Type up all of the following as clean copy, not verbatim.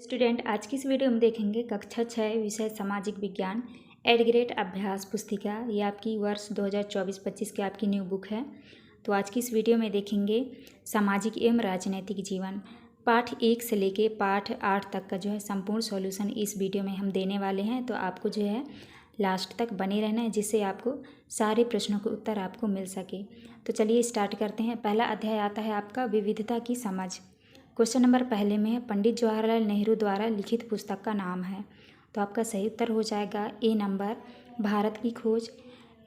Student, आज की इस वीडियो में देखेंगे कक्षा 6 विषय सामाजिक विज्ञान एड ग्रेड अभ्यास पुस्तिका। ये आपकी वर्ष 2024-25 की आपकी न्यू बुक है। तो आज की इस वीडियो में देखेंगे सामाजिक एवं राजनैतिक जीवन पाठ 1 से लेके पाठ 8 तक का जो है संपूर्ण सॉल्यूशन इस वीडियो में हम देने वाले हैं। तो आपको जो है लास्ट तक बने रहना है, जिससे आपको सारे प्रश्नों के उत्तर आपको मिल सके। तो चलिए स्टार्ट करते हैं। पहला अध्याय आता है आपका विविधता की समझ। क्वेश्चन नंबर पहले में है, पंडित जवाहरलाल नेहरू द्वारा लिखित पुस्तक का नाम है। तो आपका सही उत्तर हो जाएगा ए नंबर, भारत की खोज।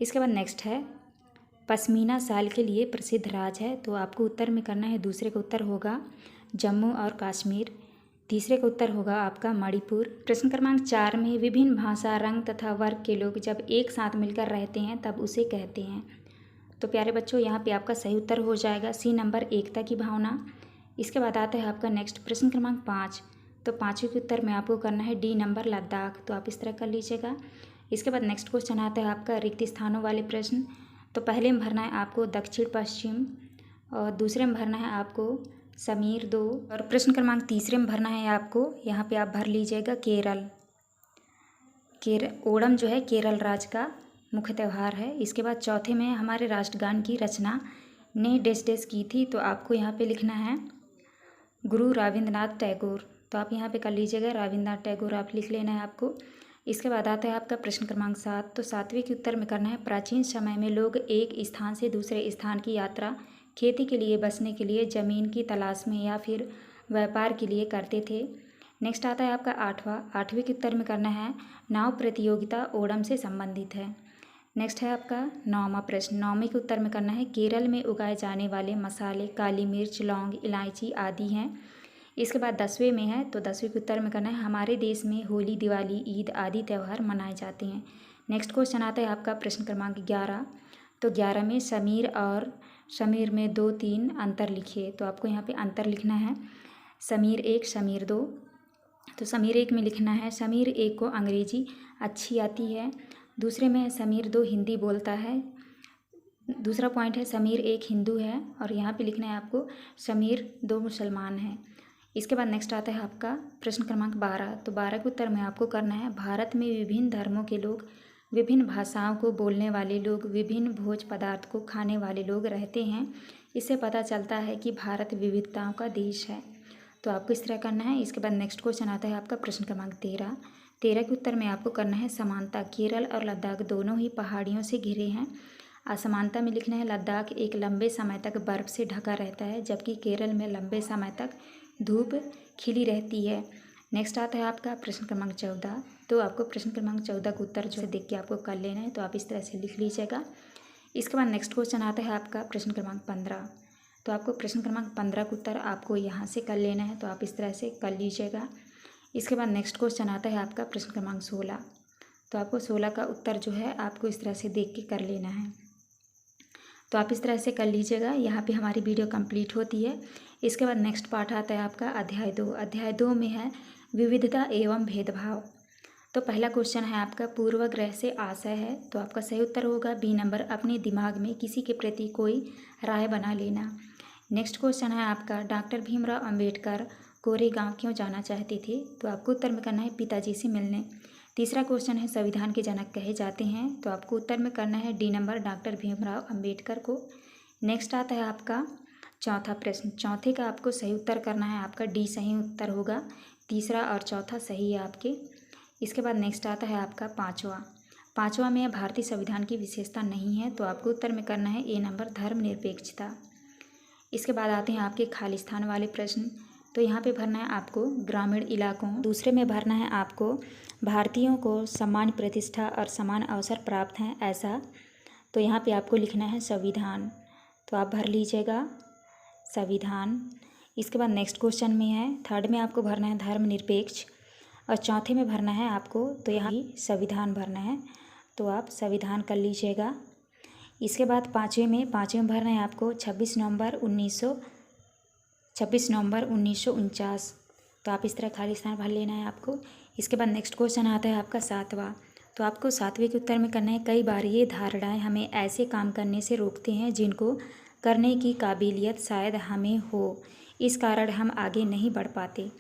इसके बाद नेक्स्ट है, पश्मीना शाल के लिए प्रसिद्ध राज्य है। तो आपको उत्तर में करना है, दूसरे का उत्तर होगा जम्मू और कश्मीर, तीसरे का उत्तर होगा आपका मणिपुर। प्रश्न क्रमांक 4 में, विभिन्न भाषा, रंग तथा वर्ग के लोग जब एक साथ मिलकर रहते हैं तब उसे कहते हैं। तो प्यारे बच्चों, यहाँ पे आपका सही उत्तर हो जाएगा सी नंबर, एकता की भावना। इसके बाद आता है आपका नेक्स्ट प्रश्न क्रमांक 5। तो पाँचवें के उत्तर में आपको करना है डी नंबर, लद्दाख। तो आप इस तरह कर लीजिएगा। इसके बाद नेक्स्ट क्वेश्चन आता है आपका रिक्त स्थानों वाले प्रश्न। तो पहले में भरना है आपको दक्षिण पश्चिम, और दूसरे में भरना है आपको समीर 2, और प्रश्न क्रमांक तीसरे में भरना है आपको, यहाँ पे आप भर लीजिएगा केरल। ओणम जो है केरल राज्य का मुख्य त्यौहार है। इसके बाद चौथे में हमारे राष्ट्रगान की रचना ने डेस डेस की थी। तो आपको यहाँ पे लिखना है गुरु रविंद्रनाथ टैगोर। तो आप यहाँ पे कर लीजिएगा रविंद्रनाथ टैगोर, आप लिख लेना है आपको। इसके बाद आता है आपका प्रश्न क्रमांक 7। तो 7वें के उत्तर में करना है, प्राचीन समय में लोग एक स्थान से दूसरे स्थान की यात्रा खेती के लिए, बसने के लिए, ज़मीन की तलाश में या फिर व्यापार के लिए करते थे। नेक्स्ट आता है आपका 8वें के उत्तर में करना है, नाव प्रतियोगिता ओणम से संबंधित है। नेक्स्ट है आपका 9वां प्रश्न। 9वें के उत्तर में करना है, केरल में उगाए जाने वाले मसाले काली मिर्च, लौंग, इलायची आदि हैं। इसके बाद 10वें में है, तो 10वें के उत्तर में करना है, हमारे देश में होली, दिवाली, ईद आदि त्यौहार मनाए जाते हैं। नेक्स्ट क्वेश्चन आता है आपका प्रश्न क्रमांक 11। तो 11 में समीर और समीर में 2-3 अंतर लिखिए। तो आपको यहाँ पे अंतर लिखना है, समीर 1, समीर 2। तो समीर 1 में लिखना है, समीर 1 को अंग्रेजी अच्छी आती है। दूसरे में समीर 2 हिंदी बोलता है। दूसरा पॉइंट है, समीर 1 हिंदू है, और यहाँ पे लिखना है आपको समीर 2 मुसलमान हैं। इसके बाद नेक्स्ट आता है आपका प्रश्न क्रमांक 12। तो 12 के उत्तर में आपको करना है, भारत में विभिन्न धर्मों के लोग, विभिन्न भाषाओं को बोलने वाले लोग, विभिन्न भोज पदार्थ को खाने वाले लोग रहते हैं। इससे पता चलता है कि भारत विविधताओं का देश है। तो आपको इस तरह करना है। इसके बाद नेक्स्ट क्वेश्चन आता है आपका प्रश्न क्रमांक 13। 13 के उत्तर में आपको करना है, समानता, केरल और लद्दाख दोनों ही पहाड़ियों से घिरे हैं। असमानता में लिखना है, लद्दाख एक लंबे समय तक बर्फ़ से ढका रहता है, जबकि केरल में लंबे समय तक धूप खिली रहती है। नेक्स्ट आता है आपका प्रश्न क्रमांक 14। तो आपको प्रश्न क्रमांक 14 का उत्तर जो है देख के आपको कर लेना है। तो आप इस तरह से लिख लीजिएगा। इसके बाद नेक्स्ट क्वेश्चन आता है आपका प्रश्न क्रमांक 15। तो आपको प्रश्न क्रमांक 15 का उत्तर आपको यहाँ से कर लेना है। तो आप इस तरह से कर लीजिएगा। इसके बाद नेक्स्ट क्वेश्चन आता है आपका प्रश्न क्रमांक 16। तो आपको 16 का उत्तर जो है आपको इस तरह से देख के कर लेना है। तो आप इस तरह से कर लीजिएगा। यहाँ पे हमारी वीडियो कंप्लीट होती है। इसके बाद नेक्स्ट पार्ट आता है आपका अध्याय 2। अध्याय 2 में है विविधता एवं भेदभाव। तो पहला क्वेश्चन है आपका, पूर्वग्रह से आशय है। तो आपका सही उत्तर होगा बी नंबर, अपने दिमाग में किसी के प्रति कोई राय बना लेना। नेक्स्ट क्वेश्चन है आपका, डॉक्टर भीमराव अंबेडकर कोरेगांव क्यों जाना चाहते थे। तो आपको उत्तर में करना है, पिताजी से मिलने। तीसरा क्वेश्चन है, संविधान के जनक कहे जाते हैं। तो आपको उत्तर में करना है D number, doctor Bhimrao Ambedkar को। नेक्स्ट आता है आपका चौथा प्रश्न। चौथे का आपको सही उत्तर करना है, आपका डी सही उत्तर होगा। तीसरा और चौथा सही है आपके। इसके बाद नेक्स्ट आता है आपका पाँचवा में भारतीय संविधान की विशेषता नहीं है। तो आपको उत्तर में करना है ए नंबर, धर्मनिरपेक्षता। इसके बाद आते हैं आपके खालिस्तान वाले प्रश्न। तो यहाँ पे भरना है आपको ग्रामीण इलाकों। दूसरे में भरना है आपको भारतीयों को समान प्रतिष्ठा और समान अवसर प्राप्त हैं ऐसा। तो यहाँ पे आपको लिखना है संविधान। तो आप भर लीजिएगा संविधान। इसके बाद नेक्स्ट क्वेश्चन में है, थर्ड में आपको भरना है धर्मनिरपेक्ष, और चौथे में भरना है आपको, तो यहाँ संविधान भरना है। तो आप संविधान कर लीजिएगा। इसके बाद पाँचवें में भरना है आपको 26 नवंबर 1949। तो आप इस तरह खाली स्थान भर लेना है आपको। इसके बाद नेक्स्ट क्वेश्चन आता है आपका 7वां। तो आपको 7वें के उत्तर में करना है, कई बार ये धारणाएं हमें ऐसे काम करने से रोकते हैं जिनको करने की काबिलियत शायद हमें हो, इस कारण हम आगे नहीं बढ़ पाते।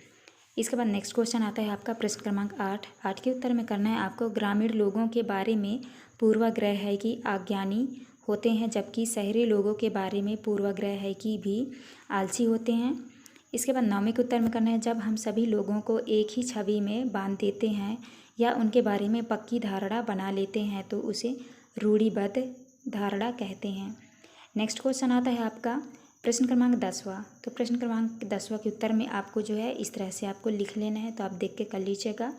इसके बाद नेक्स्ट क्वेश्चन आता है आपका प्रश्न क्रमांक 8। 8 के उत्तर में करना है आपको ग्रामीण लोगों के बारे में पूर्वाग्रह है कि अज्ञानी होते हैं, जबकि शहरी लोगों के बारे में पूर्वाग्रह है कि भी आलसी होते हैं। इसके बाद 9वें के उत्तर में करना है जब हम सभी लोगों को एक ही छवि में बांध देते हैं या उनके बारे में पक्की धारणा बना लेते हैं तो उसे रूढ़िबद्ध धारणा कहते हैं। नेक्स्ट क्वेश्चन आता है आपका प्रश्न क्रमांक 10वां। तो प्रश्न क्रमांक 10वां के उत्तर में आपको जो है इस तरह से आपको लिख लेना है, तो आप देख के कर लीजिएगा।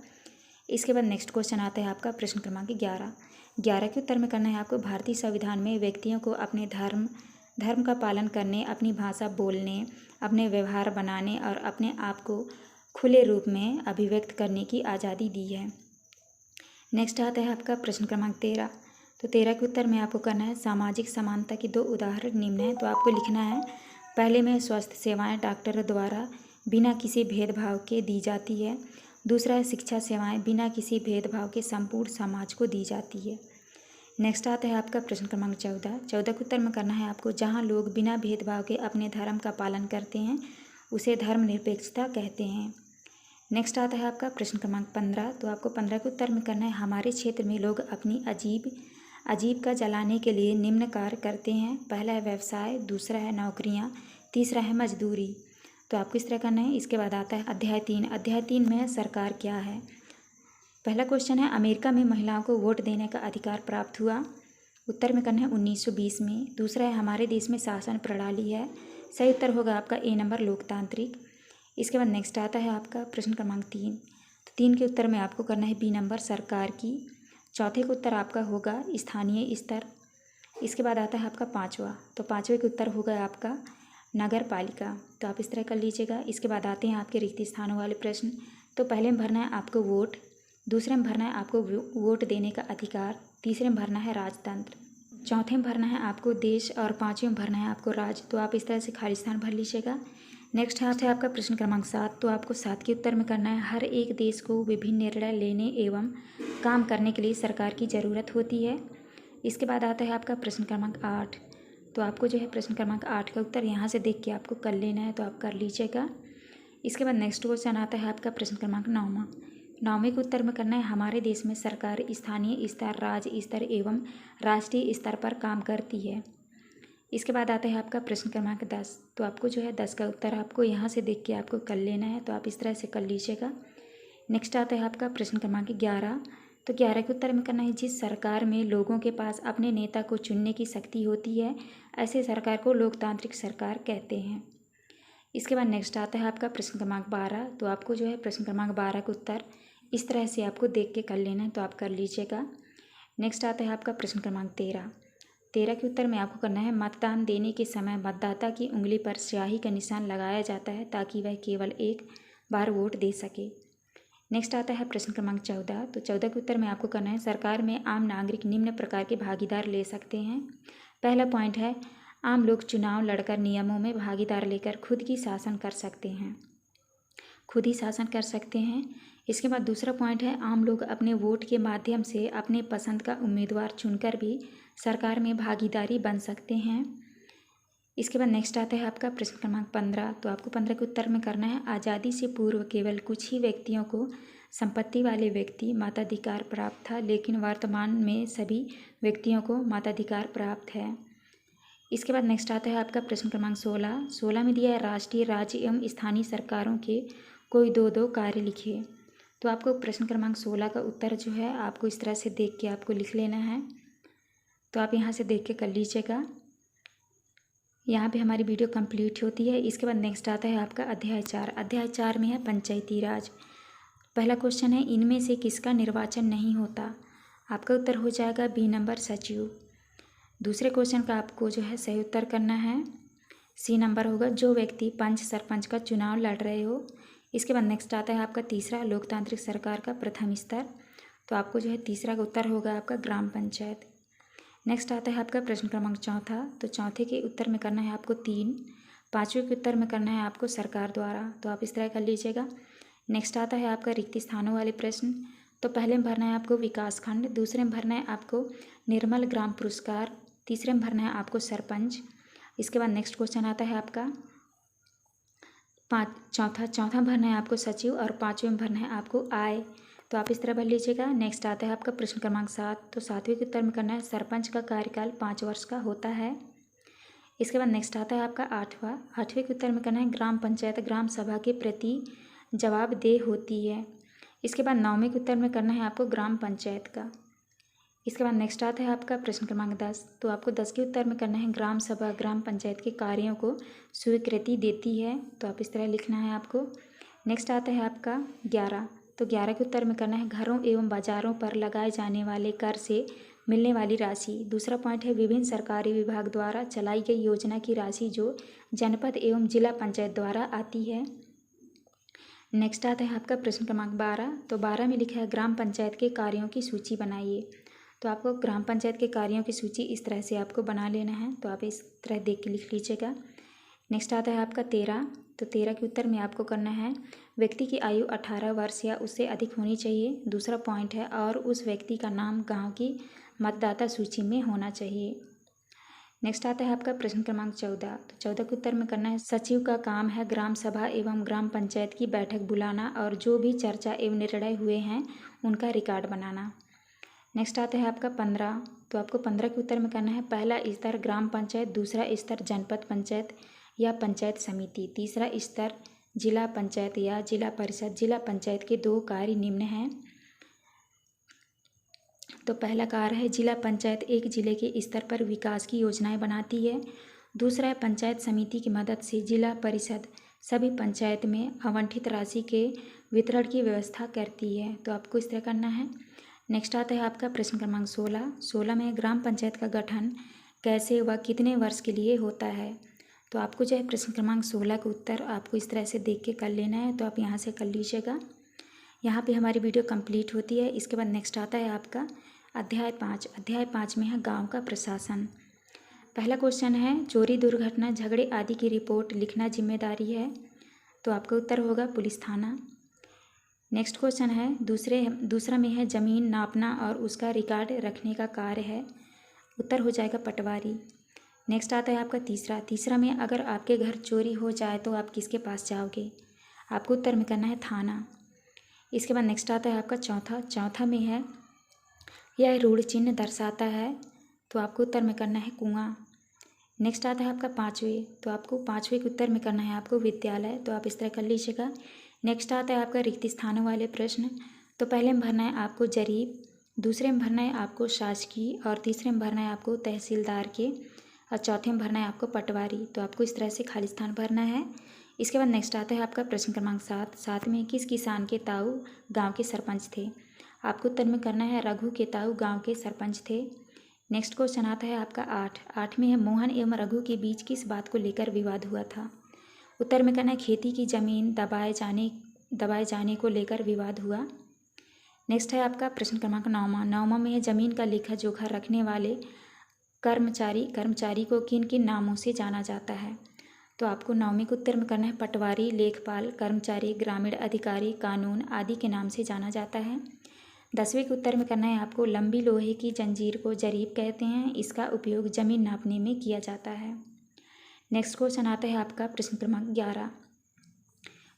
इसके बाद नेक्स्ट क्वेश्चन आता है आपका प्रश्न क्रमांक 11। 11 के उत्तर में करना है आपको भारतीय संविधान में व्यक्तियों को अपने धर्म का पालन करने, अपनी भाषा बोलने, अपने व्यवहार बनाने और अपने आप को खुले रूप में अभिव्यक्त करने की आज़ादी दी है। नेक्स्ट आता है आपका प्रश्न क्रमांक 13। तो 13 के उत्तर में आपको करना है सामाजिक समानता के 2 उदाहरण निम्न हैं, तो आपको लिखना है पहले में स्वास्थ्य सेवाएं डॉक्टरों द्वारा बिना किसी भेदभाव के दी जाती है। दूसरा है शिक्षा सेवाएं बिना किसी भेदभाव के संपूर्ण समाज को दी जाती है। नेक्स्ट आता है आपका प्रश्न क्रमांक 14। 14 के उत्तर में करना है आपको जहां लोग बिना भेदभाव के अपने धर्म का पालन करते हैं उसे धर्मनिरपेक्षता कहते हैं। नेक्स्ट आता है आपका प्रश्न क्रमांक 15। तो आपको 15 के उत्तर में करना है हमारे क्षेत्र में लोग अपनी अजीब का जलाने के लिए निम्न कार्य करते हैं। पहला है व्यवसाय, दूसरा है नौकरियां, तीसरा है मजदूरी। तो आपको इस तरह करना है। इसके बाद आता है अध्याय 3। अध्याय 3 में सरकार क्या है। पहला क्वेश्चन है अमेरिका में महिलाओं को वोट देने का अधिकार प्राप्त हुआ। उत्तर में करना है 1920 में। दूसरा है हमारे देश में शासन प्रणाली है। सही उत्तर होगा आपका ए नंबर लोकतांत्रिक। इसके बाद नेक्स्ट आता है आपका प्रश्न क्रमांक 3। तो 3 के उत्तर में आपको करना है बी नंबर सरकार की। चौथे का उत्तर आपका होगा स्थानीय स्तर। इसके बाद आता है आपका 5वां। तो 5वें के उत्तर होगा आपका नगर पालिका। तो आप इस तरह कर लीजिएगा। इसके बाद आते हैं आपके रिक्त स्थानों वाले प्रश्न। तो पहले में भरना है आपको वोट, दूसरे में भरना है आपको वोट देने का अधिकार, तीसरे में भरना है राजतंत्र, चौथे में भरना है आपको देश और पाँचवें में भरना है आपको राज्य। तो आप इस तरह से खाली स्थान भर लीजिएगा। नेक्स्ट है आपका प्रश्न क्रमांक 7। तो आपको 7 के उत्तर में करना है हर एक देश को विभिन्न निर्णय लेने एवं काम करने के लिए सरकार की ज़रूरत होती है। इसके बाद आता है आपका प्रश्न क्रमांक 8। तो आपको जो है प्रश्न क्रमांक 8 का उत्तर यहाँ से देख के आपको कर लेना है, तो आप कर लीजिएगा। इसके बाद नेक्स्ट क्वेश्चन आता है आपका प्रश्न क्रमांक 9वां। 9वें के उत्तर में करना है हमारे देश में सरकार स्थानीय स्तर, राज्य स्तर एवं राष्ट्रीय स्तर पर काम करती है। इसके बाद आता है आपका प्रश्न क्रमांक 10। तो आपको जो है 10 का उत्तर आपको यहाँ से देख के आपको कर लेना है, तो आप इस तरह से कर लीजिएगा। नेक्स्ट आता है आपका प्रश्न क्रमांक 11। तो 11 के उत्तर में करना है जिस सरकार में लोगों के पास अपने नेता को चुनने की शक्ति होती है ऐसे सरकार को लोकतांत्रिक सरकार कहते हैं। इसके बाद नेक्स्ट आता है आपका प्रश्न क्रमांक 12। तो आपको जो है प्रश्न क्रमांक 12 का उत्तर इस तरह से आपको देख के कर लेना है, तो आप कर लीजिएगा। नेक्स्ट आता है आपका प्रश्न क्रमांक 13। 13 के उत्तर में आपको करना है मतदान देने के समय मतदाता की उंगली पर स्याही का निशान लगाया जाता है ताकि वह केवल एक बार वोट दे सके। नेक्स्ट आता है प्रश्न क्रमांक 14। तो 14 के उत्तर में आपको करना है सरकार में आम नागरिक निम्न प्रकार के भागीदार ले सकते हैं। पहला पॉइंट है आम लोग चुनाव लड़कर नियमों में भागीदार लेकर खुद ही शासन कर सकते हैं। इसके बाद दूसरा पॉइंट है आम लोग अपने वोट के माध्यम से अपने पसंद का उम्मीदवार चुनकर भी सरकार में भागीदारी बन सकते हैं। इसके बाद नेक्स्ट आता है आपका प्रश्न क्रमांक 15। तो आपको 15 के उत्तर में करना है आज़ादी से पूर्व केवल कुछ ही व्यक्तियों को संपत्ति वाले व्यक्ति मताधिकार प्राप्त था, लेकिन वर्तमान में सभी व्यक्तियों को मताधिकार प्राप्त है। इसके बाद नेक्स्ट आता है आपका प्रश्न क्रमांक 16। 16 में दिया है राष्ट्रीय, राज्य एवं स्थानीय सरकारों के कोई दो कार्य लिखिए। तो आपको प्रश्न क्रमांक 16 का उत्तर जो है आपको इस तरह से देख के आपको लिख लेना है, तो आप यहाँ से देख के कर लीजिएगा। यहाँ पे हमारी वीडियो कंप्लीट होती है। इसके बाद नेक्स्ट आता है आपका अध्याय 4। अध्याय 4 में है पंचायती राज। पहला क्वेश्चन है इनमें से किसका निर्वाचन नहीं होता। आपका उत्तर हो जाएगा बी नंबर सचिव। दूसरे क्वेश्चन का आपको जो है सही उत्तर करना है सी नंबर होगा जो व्यक्ति पंच सरपंच का चुनाव लड़ रहे हो। इसके बाद नेक्स्ट आता है आपका तीसरा लोकतांत्रिक सरकार का प्रथम स्तर। तो आपको जो है तीसरा का उत्तर होगा आपका ग्राम पंचायत। नेक्स्ट आता है आपका प्रश्न क्रमांक 4। तो चौथे के उत्तर में करना है आपको 3। पाँचवें के उत्तर में करना है आपको सरकार द्वारा। तो आप इस तरह कर लीजिएगा। नेक्स्ट आता है आपका रिक्त स्थानों वाले प्रश्न। तो पहले में भरना है आपको विकास खंड, दूसरे में भरना है आपको निर्मल ग्राम पुरस्कार, तीसरे में भरना है आपको सरपंच। इसके बाद नेक्स्ट क्वेश्चन आता है आपका चौथा भरना है आपको सचिव और पाँचवें में भरना है आपको आय। तो आप इस तरह भर लीजिएगा। नेक्स्ट आता है आपका प्रश्न क्रमांक 7। तो 7वें के उत्तर में करना है सरपंच का कार्यकाल 5 वर्ष का होता है। इसके बाद नेक्स्ट आता है आपका 8वें के उत्तर में करना है ग्राम पंचायत ग्राम सभा के प्रति जवाबदेह होती है। इसके बाद 9वें के उत्तर में करना है आपको ग्राम पंचायत का। इसके बाद नेक्स्ट आता है आपका प्रश्न क्रमांक 10। तो आपको 10 के उत्तर में करना है ग्राम सभा ग्राम पंचायत के कार्यों को स्वीकृति देती है। तो आप इस तरह लिखना है आपको। नेक्स्ट आता है आपका 11। तो 11 के उत्तर में करना है घरों एवं बाजारों पर लगाए जाने वाले कर से मिलने वाली राशि। दूसरा पॉइंट है विभिन्न सरकारी विभाग द्वारा चलाई गई योजना की राशि जो जनपद एवं जिला पंचायत द्वारा आती है। नेक्स्ट आता है आपका प्रश्न क्रमांक 12। तो 12 में लिखा है ग्राम पंचायत के कार्यों की सूची बनाइए। तो आपको ग्राम पंचायत के कार्यों की सूची इस तरह से आपको बना लेना है। तो आप इस तरह देख के लिख लीजिएगा। नेक्स्ट आता है आपका 13। तो 13 के उत्तर में आपको करना है व्यक्ति की आयु 18 वर्ष या उससे अधिक होनी चाहिए। दूसरा पॉइंट है और उस व्यक्ति का नाम गांव की मतदाता सूची में होना चाहिए। नेक्स्ट आता है आपका प्रश्न क्रमांक 14। तो 14 के उत्तर में करना है सचिव का काम है ग्राम सभा एवं ग्राम पंचायत की बैठक बुलाना और जो भी चर्चा एवं निर्णय हुए हैं उनका रिकॉर्ड बनाना। नेक्स्ट आता है आपका 15। तो आपको 15 के उत्तर में करना है पहला स्तर ग्राम पंचायत, दूसरा स्तर जनपद पंचायत या पंचायत समिति, तीसरा स्तर जिला पंचायत या जिला परिषद। जिला पंचायत के 2 कार्य निम्न हैं। तो पहला कार्य है जिला पंचायत एक जिले के स्तर पर विकास की योजनाएं बनाती है। दूसरा है पंचायत समिति की मदद से जिला परिषद सभी पंचायत में आवंटित राशि के वितरण की व्यवस्था करती है। तो आपको इस तरह करना है। नेक्स्ट आता है आपका प्रश्न क्रमांक 16। 16 में ग्राम पंचायत का गठन कैसे व कितने वर्ष के लिए होता है। तो आपको जो है प्रश्न क्रमांक 16 का उत्तर आपको इस तरह से देख के कर लेना है। तो आप यहाँ से कर लीजिएगा। यहाँ पे हमारी वीडियो कंप्लीट होती है। इसके बाद नेक्स्ट आता है आपका अध्याय 5। अध्याय 5 में है गाँव का प्रशासन। पहला क्वेश्चन है चोरी दुर्घटना झगड़े आदि की रिपोर्ट लिखना जिम्मेदारी है। तो आपका उत्तर होगा पुलिस थाना। नेक्स्ट क्वेश्चन है दूसरा में है ज़मीन नापना और उसका रिकॉर्ड रखने का कार्य है। उत्तर हो जाएगा पटवारी। नेक्स्ट आता है आपका तीसरा में अगर आपके घर चोरी हो जाए तो आप किसके पास जाओगे। आपको उत्तर में करना है थाना। इसके बाद नेक्स्ट आता है आपका चौथा में है यह ऋण चिन्ह दर्शाता है। तो आपको उत्तर में करना है कुआं। नेक्स्ट आता है आपका 5वें। तो आपको 5वें के उत्तर में करना है आपको विद्यालय। तो आप इस तरह कर लीजिएगा। नेक्स्ट आता है आपका रिक्त स्थानों वाले प्रश्न। तो पहले में भरना है आपको जरीब, दूसरे में भरना है आपको शासकीय और तीसरे में भरना है आपको तहसीलदार के और चौथे में भरना है आपको पटवारी। तो आपको इस तरह से खाली स्थान भरना है। इसके बाद नेक्स्ट आता है आपका प्रश्न क्रमांक 7 में किस किसान के ताऊ गाँव के सरपंच थे। आपको उत्तर में करना है रघु के ताऊ गाँव के सरपंच थे। नेक्स्ट क्वेश्चन आता है आपका 8 में है मोहन एवं रघु के बीच किस बात को लेकर विवाद हुआ था। उत्तर में करना है खेती की जमीन दबाए जाने को लेकर विवाद हुआ। नेक्स्ट है आपका प्रश्न क्रमांक 9 में है जमीन का लेखा जोखा रखने वाले कर्मचारी को किन किन नामों से जाना जाता है। तो आपको 9वें के उत्तर में करना है पटवारी, लेखपाल, कर्मचारी, ग्रामीण अधिकारी, कानून आदि के नाम से जाना जाता है। 10वें के उत्तर में करना है आपको लंबी लोहे की जंजीर को जरीब कहते हैं। इसका उपयोग जमीन नापने में किया जाता है। नेक्स्ट क्वेश्चन आता है आपका प्रश्न क्रमांक 11।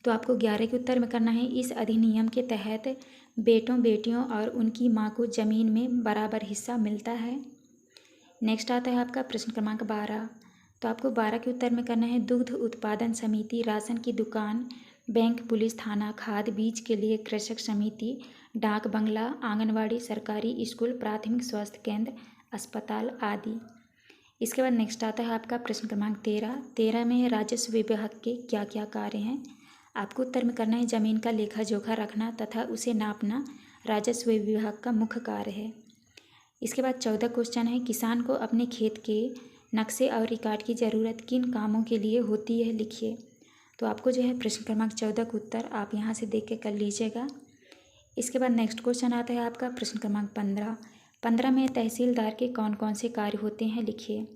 तो आपको 11 के उत्तर में करना है इस अधिनियम के तहत बेटों बेटियों और उनकी मां को जमीन में बराबर हिस्सा मिलता है। नेक्स्ट आता है आपका प्रश्न क्रमांक 12। तो आपको 12 के उत्तर में करना है दुग्ध उत्पादन समिति, राशन की दुकान, बैंक, पुलिस थाना, खाद बीज के लिए कृषक समिति, डाक बंगला, आंगनवाड़ी, सरकारी स्कूल, प्राथमिक स्वास्थ्य केंद्र, अस्पताल आदि। इसके बाद नेक्स्ट आता है आपका प्रश्न क्रमांक 13 में है राजस्व विभाग के क्या क्या कार्य हैं। आपको उत्तर में करना है जमीन का लेखा जोखा रखना तथा उसे नापना राजस्व विभाग का मुख्य कार्य है। इसके बाद 14 क्वेश्चन है किसान को अपने खेत के नक्शे और रिकॉर्ड की ज़रूरत किन कामों के लिए होती है लिखिए। तो आपको जो है प्रश्न क्रमांक 14 का उत्तर आप यहाँ से देख के कर लीजिएगा। इसके बाद नेक्स्ट क्वेश्चन आता है आपका प्रश्न क्रमांक 15 में तहसीलदार के कौन कौन से कार्य होते हैं लिखिए।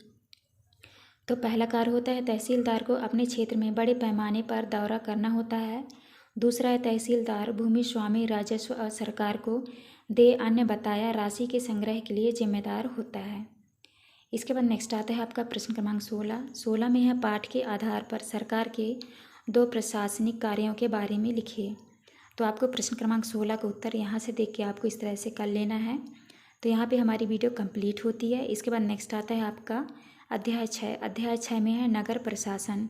तो पहला कार्य होता है तहसीलदार को अपने क्षेत्र में बड़े पैमाने पर दौरा करना होता है। दूसरा है तहसीलदार भूमि स्वामी राजस्व और सरकार को दे अन्य बकाया राशि के संग्रह के लिए जिम्मेदार होता है। इसके बाद नेक्स्ट आता है आपका प्रश्न क्रमांक 16 में है पाठ के आधार पर सरकार के दो प्रशासनिक कार्यों के बारे में लिखिए। तो आपको प्रश्न क्रमांक 16 का उत्तर यहाँ से देख के आपको इस तरह से कर लेना है। तो यहाँ पे हमारी वीडियो कंप्लीट होती है। इसके बाद नेक्स्ट आता है आपका अध्याय 6। अध्याय 6 में है नगर प्रशासन।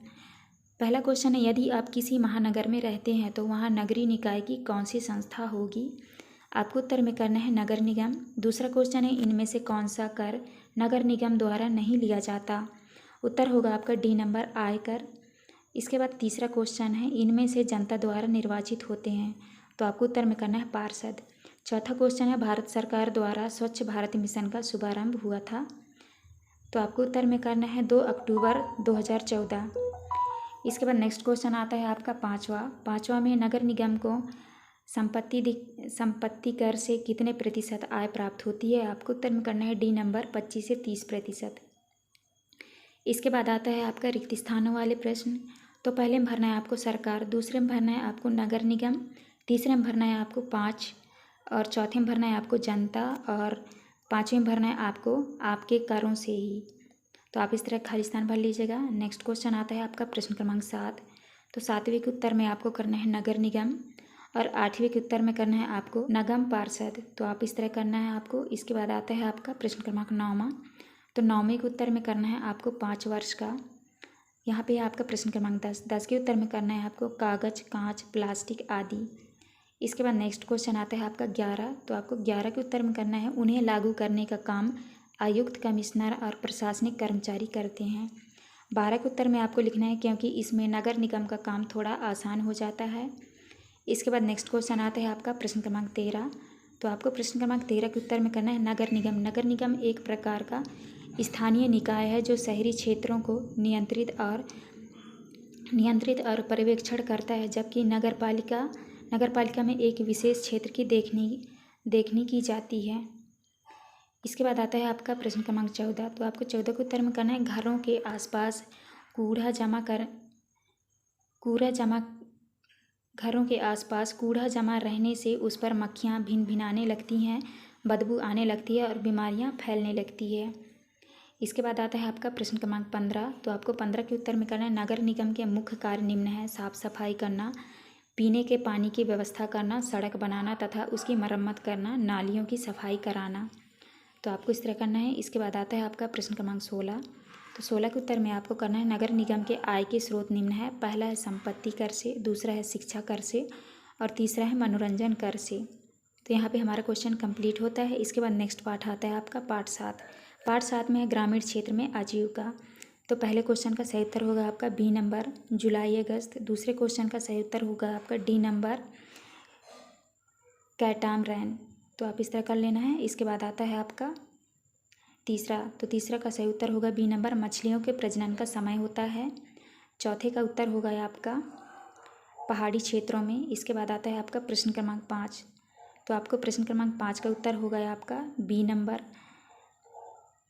पहला क्वेश्चन है, यदि आप किसी महानगर में रहते हैं तो वहाँ नगरीय निकाय की कौन सी संस्था होगी? आपको उत्तर में करना है नगर निगम। दूसरा क्वेश्चन है, इनमें से कौन सा कर नगर निगम द्वारा नहीं लिया जाता? उत्तर होगा आपका डी नंबर, आयकर। इसके बाद तीसरा क्वेश्चन है, इनमें से जनता द्वारा निर्वाचित होते हैं। तो आपको उत्तर में करना है पार्षद। चौथा क्वेश्चन है, भारत सरकार द्वारा स्वच्छ भारत मिशन का शुभारंभ हुआ था। तो आपको उत्तर में करना है 2 अक्टूबर 2014। इसके बाद नेक्स्ट क्वेश्चन आता है आपका पाँचवा में नगर निगम को संपत्ति कर से कितने प्रतिशत आय प्राप्त होती है? आपको उत्तर में करना है डी नंबर, 25 से 30%। इसके बाद आता है आपका रिक्त स्थानों वाले प्रश्न। तो पहले में भरना है आपको सरकार, दूसरे में भरना है आपको नगर निगम, तीसरे में भरना है आपको 5 और चौथे में भरना है आपको जनता और पाँचवें में भरना है आपको आपके करों से ही। तो आप इस तरह खाली स्थान भर लीजिएगा। नेक्स्ट क्वेश्चन आता है आपका प्रश्न क्रमांक 7। तो 7वें के उत्तर में आपको करना है नगर निगम और 8वें के उत्तर में करना है आपको नगम पार्षद। तो आप इस तरह करना है आपको। इसके बाद आता है आपका प्रश्न क्रमांक 9वां। तो 9वें के उत्तर में करना है आपको 5 वर्ष का। यहाँ पे आपका प्रश्न क्रमांक 10 के उत्तर में करना है आपको कागज, कांच, प्लास्टिक आदि। इसके बाद नेक्स्ट क्वेश्चन आता है आपका 11। तो आपको 11 के उत्तर में करना है उन्हें लागू करने का काम आयुक्त, कमिश्नर और प्रशासनिक कर्मचारी करते हैं। 12 के उत्तर में आपको लिखना है क्योंकि इसमें नगर निगम का काम थोड़ा आसान हो जाता है। इसके बाद नेक्स्ट क्वेश्चन आता है आपका प्रश्न क्रमांक 13। तो आपको प्रश्न क्रमांक 13 के उत्तर में करना है नगर निगम। नगर निगम एक प्रकार का स्थानीय निकाय है जो शहरी क्षेत्रों को नियंत्रित और पर्यवेक्षण करता है, जबकि नगर पालिका में एक विशेष क्षेत्र की देखनी की जाती है। इसके बाद आता है आपका प्रश्न क्रमांक 14। तो आपको 14 के उत्तर में करना है घरों के आसपास कूड़ा जमा रहने से उस पर मक्खियाँ भिनभिनाने लगती हैं, बदबू आने लगती है और बीमारियाँ फैलने लगती है। इसके बाद आता है आपका प्रश्न क्रमांक 15। तो आपको 15 के उत्तर में करना है नगर निगम के मुख्य कार्य निम्न है: साफ सफाई करना, पीने के पानी की व्यवस्था करना, सड़क बनाना तथा उसकी मरम्मत करना, नालियों की सफाई कराना। तो आपको इस तरह करना है। इसके बाद आता है आपका प्रश्न क्रमांक 16। तो 16 के उत्तर में आपको करना है नगर निगम के आय के स्रोत निम्न है। पहला है संपत्ति कर से, दूसरा है शिक्षा कर से और तीसरा है मनोरंजन कर से। तो यहाँ पे हमारा क्वेश्चन कंप्लीट होता है। इसके बाद नेक्स्ट पार्ट आता है आपका पार्ट 7। पार्ट 7 में है ग्रामीण क्षेत्र में आजीविका। तो पहले क्वेश्चन का सही उत्तर होगा आपका बी नंबर, जुलाई अगस्त। दूसरे क्वेश्चन का सही उत्तर होगा आपका डी नंबर, कैटामरैन। तो आप इस तरह कर लेना है। इसके बाद आता है आपका तीसरा। तो तीसरा का सही उत्तर होगा बी नंबर, मछलियों के प्रजनन का समय होता है। चौथे का उत्तर होगा आपका पहाड़ी क्षेत्रों में। इसके बाद आता है आपका प्रश्न क्रमांक 5। तो आपको प्रश्न क्रमांक 5 का उत्तर होगा आपका बी नंबर,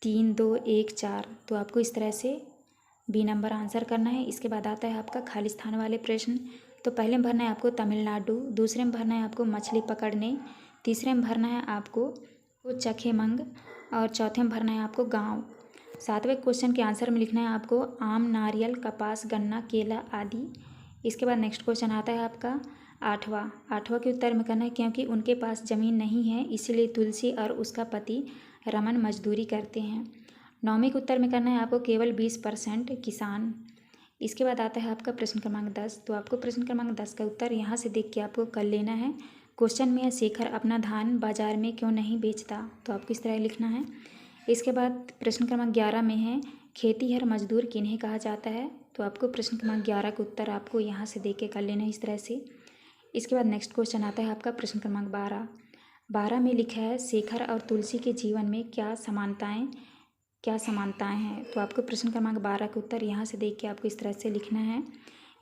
3, 2, 1, 4। तो आपको इस तरह से बी नंबर आंसर करना है। इसके बाद आता है आपका खाली स्थान वाले प्रश्न। तो पहले में भरना है आपको तमिलनाडु, दूसरे में भरना है आपको मछली पकड़ने, तीसरे में भरना है आपको चखेमंग और चौथे में भरना है आपको गांव। 7वें क्वेश्चन के आंसर में लिखना है आपको आम, नारियल, कपास, गन्ना, केला आदि। इसके बाद नेक्स्ट क्वेश्चन आता है आपका 8वां के उत्तर में करना है क्योंकि उनके पास ज़मीन नहीं है इसलिए तुलसी और उसका पति रमन मजदूरी करते हैं। 9वें के उत्तर में करना है आपको केवल 20% किसान। इसके बाद आता है आपका प्रश्न क्रमांक 10। तो आपको प्रश्न क्रमांक 10 का उत्तर यहाँ से देख के आपको कर लेना है। क्वेश्चन में है शेखर अपना धान बाजार में क्यों नहीं बेचता? तो आपको इस तरह लिखना है। इसके बाद प्रश्न क्रमांक 11 में है खेतीहर मजदूर किन्हें कहा जाता है? तो आपको प्रश्न क्रमांक 11 का उत्तर आपको यहाँ से देख के कर लेना है इस तरह से। इसके बाद नेक्स्ट क्वेश्चन आता है आपका प्रश्न क्रमांक 12 में लिखा है शेखर और तुलसी के जीवन में क्या समानताएं हैं? तो आपको प्रश्न क्रमांक 12 का उत्तर यहाँ से देख के आपको इस तरह से लिखना है।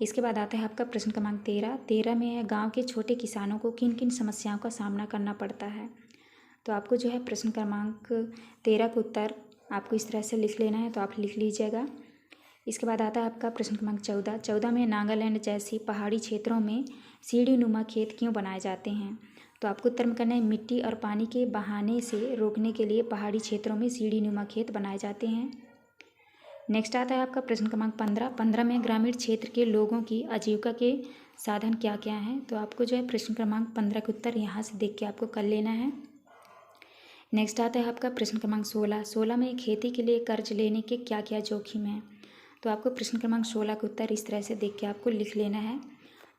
इसके बाद आता है आपका प्रश्न क्रमांक 13 में है गांव के छोटे किसानों को किन किन समस्याओं का सामना करना पड़ता है? तो आपको जो है प्रश्न क्रमांक 13 का उत्तर आपको इस तरह से लिख लेना है। तो आप लिख लीजिएगा। इसके बाद आता है आपका प्रश्न क्रमांक 14 में नागालैंड जैसी पहाड़ी क्षेत्रों में सीढ़ी नुमा खेत क्यों बनाए जाते हैं? तो आपको उत्तर में करना है मिट्टी और पानी के बहाने से रोकने के लिए पहाड़ी क्षेत्रों में सीढ़ी नुमा खेत बनाए जाते हैं। नेक्स्ट आता है आपका प्रश्न क्रमांक 15 में ग्रामीण क्षेत्र के लोगों की आजीविका के साधन क्या क्या हैं। तो आपको जो है प्रश्न क्रमांक 15 के उत्तर यहाँ से देख के आपको कर लेना है। नेक्स्ट आता है आपका प्रश्न क्रमांक 16 में खेती के लिए कर्ज लेने के क्या क्या जोखिम हैं। तो आपको प्रश्न क्रमांक 16 के उत्तर इस तरह से देख के आपको लिख लेना है,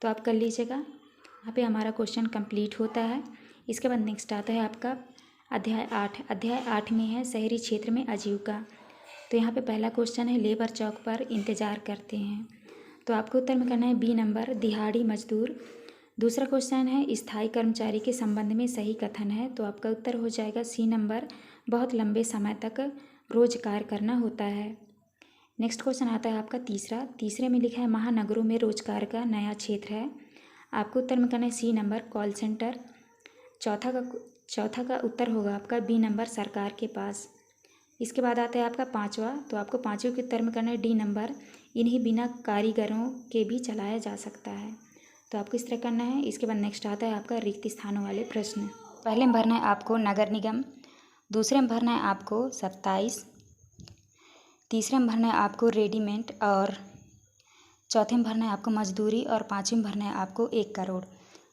तो आप कर लीजिएगा। यहाँ पे हमारा क्वेश्चन कंप्लीट होता है। इसके बाद नेक्स्ट आता है आपका अध्याय 8 में है शहरी क्षेत्र में आजीविका। तो यहाँ पे पहला क्वेश्चन है लेबर चौक पर इंतज़ार करते हैं। तो आपको उत्तर में करना है बी नंबर दिहाड़ी मजदूर। दूसरा क्वेश्चन है स्थायी कर्मचारी के संबंध में सही कथन है। तो आपका उत्तर हो जाएगा सी नंबर बहुत लंबे समय तक रोजगार करना होता है। नेक्स्ट क्वेश्चन आता है आपका तीसरे में लिखा है महानगरों में रोजगार का नया क्षेत्र है। आपको उत्तर में करना है सी नंबर कॉल सेंटर। चौथा का उत्तर होगा आपका बी नंबर सरकार के पास। इसके बाद आता है आपका 5वां। तो आपको 5वें के उत्तर में करना है डी नंबर इन्हीं बिना कारीगरों के भी चलाया जा सकता है। तो आपको इस तरह करना है। इसके बाद नेक्स्ट आता है आपका रिक्त स्थानों वाले प्रश्न। पहले में भरना है आपको नगर निगम, दूसरे में भरना है आपको 27, तीसरे में भरना है आपको रेडीमेड और चौथे में भरना है आपको मजदूरी और 5वें में भरना है आपको 1 करोड़।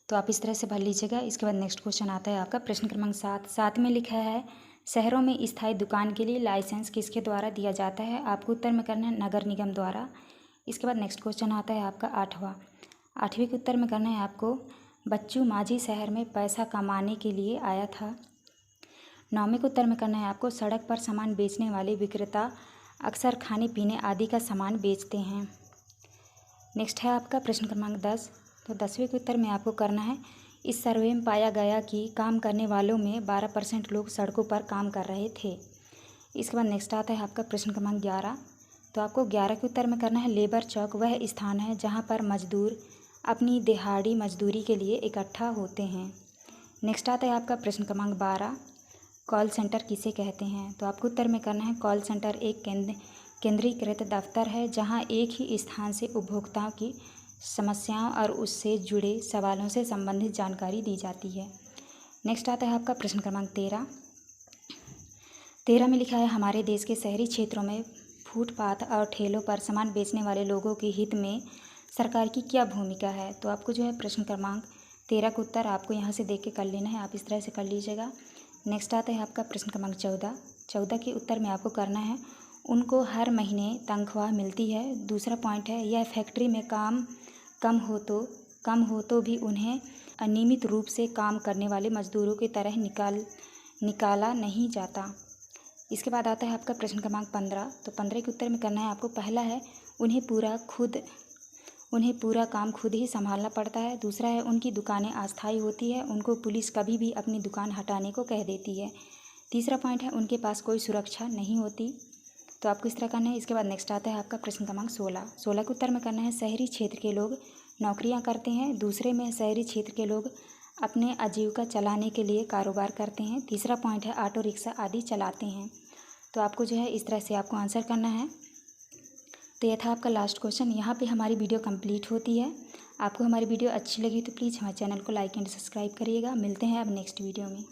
तो आप इस तरह से भर लीजिएगा। इसके बाद नेक्स्ट क्वेश्चन आता है आपका प्रश्न क्रमांक 7 में लिखा है शहरों में स्थायी दुकान के लिए लाइसेंस किसके द्वारा दिया जाता है। आपको उत्तर में करना है नगर निगम द्वारा। इसके बाद नेक्स्ट क्वेश्चन आता है आपका 8वें के उत्तर में करना है आपको बच्चू माझी शहर में पैसा कमाने के लिए आया था। 9वें के उत्तर में करना है आपको सड़क पर सामान बेचने वाले विक्रेता अक्सर खाने पीने आदि का सामान बेचते हैं। नेक्स्ट है आपका प्रश्न क्रमांक 10। तो 10वें के उत्तर में आपको करना है इस सर्वे में पाया गया कि काम करने वालों में 12% लोग सड़कों पर काम कर रहे थे। इसके बाद नेक्स्ट आता है आपका प्रश्न क्रमांक 11। तो आपको 11 के उत्तर में करना है लेबर चौक वह स्थान है जहां पर मजदूर अपनी दिहाड़ी मजदूरी के लिए इकट्ठा होते हैं। नेक्स्ट आता है आपका प्रश्न क्रमांक 12 कॉल सेंटर किसे कहते हैं। तो आपको उत्तर में करना है कॉल सेंटर एक केंद्रीकृत दफ्तर है जहां एक ही स्थान से उपभोक्ताओं की समस्याओं और उससे जुड़े सवालों से संबंधित जानकारी दी जाती है। नेक्स्ट आता है आपका प्रश्न क्रमांक 13 में लिखा है हमारे देश के शहरी क्षेत्रों में फुटपाथ और ठेलों पर सामान बेचने वाले लोगों के हित में सरकार की क्या भूमिका है। तो आपको जो है प्रश्न क्रमांक 13 का उत्तर आपको यहाँ से देख के कर लेना है, आप इस तरह से कर लीजिएगा। नेक्स्ट आता है आपका प्रश्न क्रमांक 14 के उत्तर में आपको करना है उनको हर महीने तनख्वाह मिलती है। दूसरा पॉइंट है यह फैक्ट्री में काम कम हो तो भी उन्हें अनियमित रूप से काम करने वाले मजदूरों की तरह निकाला नहीं जाता। इसके बाद आता है आपका प्रश्न क्रमांक 15। तो 15 के उत्तर में करना है आपको पहला है उन्हें पूरा काम खुद ही संभालना पड़ता है। दूसरा है उनकी दुकानें अस्थायी होती है, उनको पुलिस कभी भी अपनी दुकान हटाने को कह देती है। तीसरा पॉइंट है उनके पास कोई सुरक्षा नहीं होती। तो आपको इस तरह करना है। इसके बाद नेक्स्ट आता है आपका प्रश्न क्रमांक 16 के उत्तर में करना है शहरी क्षेत्र के लोग नौकरियां करते हैं। दूसरे में शहरी क्षेत्र के लोग अपने आजीविका चलाने के लिए कारोबार करते हैं। तीसरा पॉइंट है ऑटो रिक्शा आदि चलाते हैं। तो आपको जो है इस तरह से आपको आंसर करना है। तो यह था आपका लास्ट क्वेश्चन। यहाँ पे हमारी वीडियो कंप्लीट होती है। आपको हमारी वीडियो अच्छी लगी तो प्लीज़ हमारे चैनल को लाइक एंड सब्सक्राइब करिएगा। मिलते हैं अब नेक्स्ट वीडियो में।